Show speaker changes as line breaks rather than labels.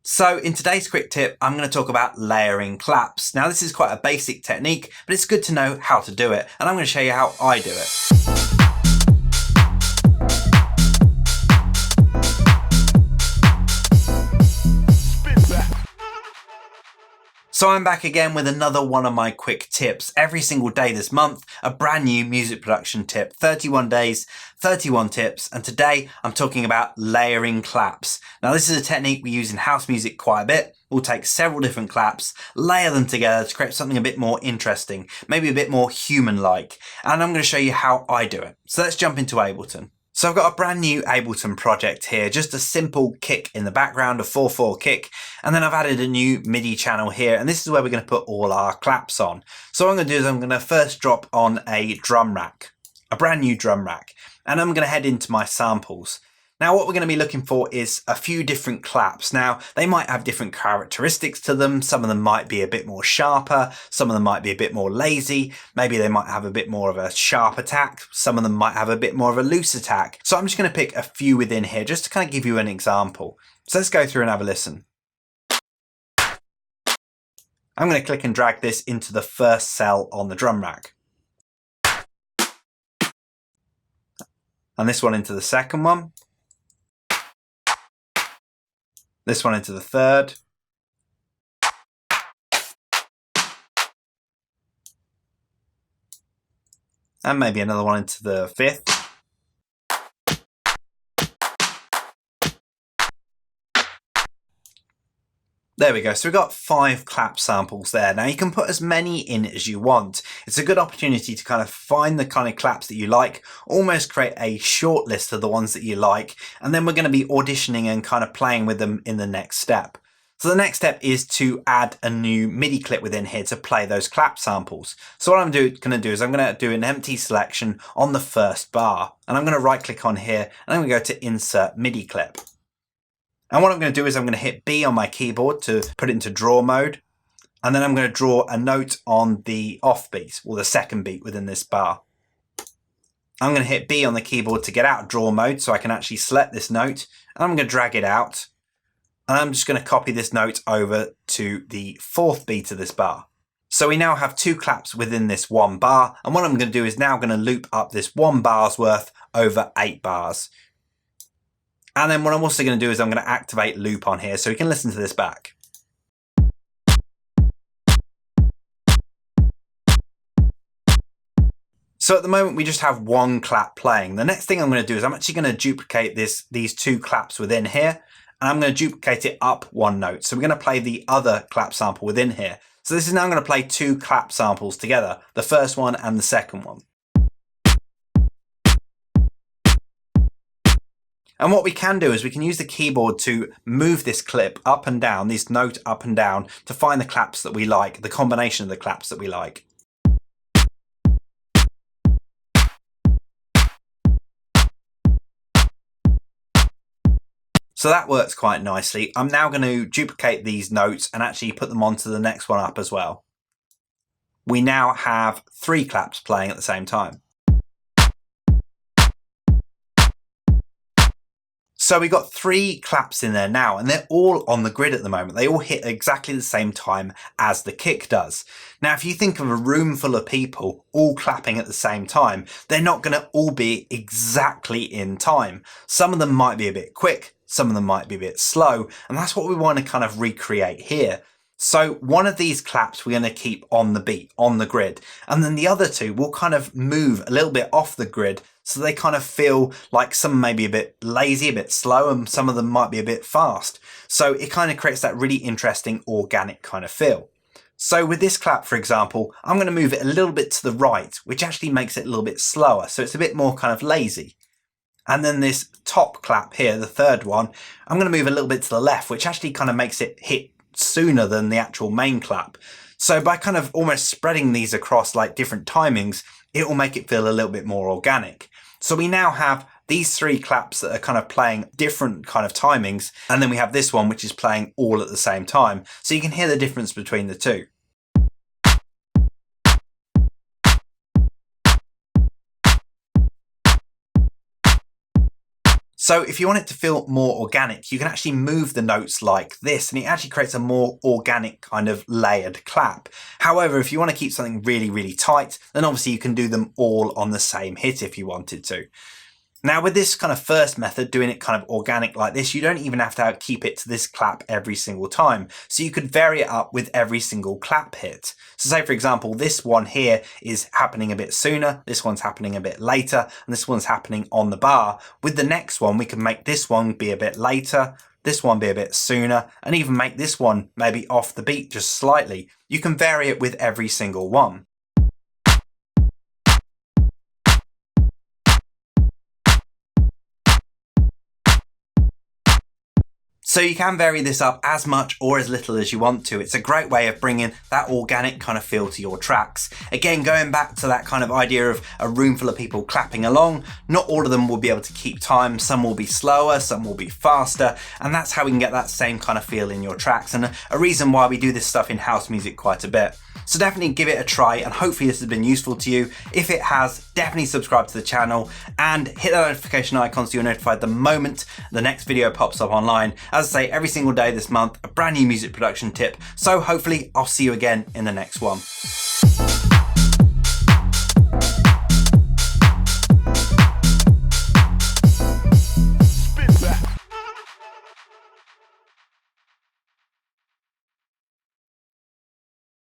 So in today's quick tip, I'm going to talk about layering claps. Now this is quite a basic technique, but it's good to know how to do it. And I'm going to show you how I do it. So I'm back again with another one of my quick tips. Every single day this month, a brand new music production tip. 31 days, 31 tips. And today I'm talking about layering claps. Now this is a technique we use in house music quite a bit. We'll take several different claps, layer them together to create something a bit more interesting, maybe a bit more human-like. And I'm going to show you how I do it. So let's jump into Ableton. So I've got a brand new Ableton project here, just a simple kick in the background, a 4/4 kick, and then I've added a new MIDI channel here, and this is where we're going to put all our claps on. So what I'm going to do is I'm going to first drop on a drum rack, a brand new drum rack, and I'm going to head into my samples. Now what we're going to be looking for is a few different claps. Now they might have different characteristics to them. Some of them might be a bit more sharper. Some of them might be a bit more lazy. Maybe they might have a bit more of a sharp attack. Some of them might have a bit more of a loose attack. So I'm just going to pick a few within here just to kind of give you an example. So let's go through and have a listen. I'm going to click and drag this into the first cell on the drum rack. And this one into the second one. This one into the third. And maybe another one into the fifth. There we go. So we've got 5 clap samples there. Now you can put as many in as you want. It's a good opportunity to kind of find the kind of claps that you like, almost create a short list of the ones that you like, and then we're going to be auditioning and kind of playing with them in the next step. So the next step is to add a new MIDI clip within here to play those clap samples. So what I'm going to do is I'm going to do an empty selection on the first bar, and I'm going to right click on here and I'm going to go to Insert MIDI Clip. And what I'm going to do is I'm going to hit B on my keyboard to put it into draw mode. And then I'm going to draw a note on the off beat, or the second beat within this bar. I'm going to hit B on the keyboard to get out of draw mode so I can actually select this note. And I'm going to drag it out. And I'm just going to copy this note over to the 4th beat of this bar. So we now have 2 claps within this 1 bar. And what I'm going to do is now going to loop up this 1 bar's worth over 8 bars. And then what I'm also going to do is I'm going to activate loop on here so we can listen to this back. So at the moment we just have 1 clap playing. The next thing I'm going to do is I'm actually going to duplicate these 2 claps within here, and I'm going to duplicate it up 1 note. So we're going to play the other clap sample within here. So this is now going to play 2 clap samples together, the first one and the second one. And what we can do is we can use the keyboard to move this clip up and down, this note up and down, to find the claps that we like, the combination of the claps that we like. So that works quite nicely. I'm now going to duplicate these notes and actually put them onto the next one up as well. We now have 3 claps playing at the same time. So we've got 3 claps in there now, and they're all on the grid at the moment. They all hit exactly the same time as the kick does. Now, if you think of a room full of people all clapping at the same time, they're not going to all be exactly in time. Some of them might be a bit quick, some of them might be a bit slow, and that's what we want to kind of recreate here. So one of these claps we're going to keep on the beat, on the grid, and then the other 2 will kind of move a little bit off the grid so they kind of feel like some may be a bit lazy, a bit slow, and some of them might be a bit fast. So it kind of creates that really interesting organic kind of feel. So with this clap, for example, I'm going to move it a little bit to the right, which actually makes it a little bit slower. So it's a bit more kind of lazy. And then this top clap here, the third one, I'm going to move a little bit to the left, which actually kind of makes it hit sooner than the actual main clap. So by kind of almost spreading these across like different timings, it will make it feel a little bit more organic. So we now have these 3 claps that are kind of playing different kind of timings, and then we have this one which is playing all at the same time. So you can hear the difference between the 2. So if you want it to feel more organic, you can actually move the notes like this, and it actually creates a more organic kind of layered clap. However, if you want to keep something really, really tight, then obviously you can do them all on the same hit if you wanted to. Now with this kind of first method, doing it kind of organic like this, you don't even have to keep it to this clap every single time. So you could vary it up with every single clap hit. So say for example, this one here is happening a bit sooner, this one's happening a bit later, and this one's happening on the bar. With the next one, we can make this one be a bit later, this one be a bit sooner, and even make this one maybe off the beat just slightly. You can vary it with every single one. So you can vary this up as much or as little as you want to. It's a great way of bringing that organic kind of feel to your tracks. Again, going back to that kind of idea of a room full of people clapping along, not all of them will be able to keep time. Some will be slower, some will be faster, and that's how we can get that same kind of feel in your tracks, and a reason why we do this stuff in house music quite a bit. So definitely give it a try, and hopefully this has been useful to you. If it has, definitely subscribe to the channel and hit that notification icon so you're notified the moment the next video pops up online. As I say, every single day this month, a brand new music production tip. So hopefully I'll see you again in the next one.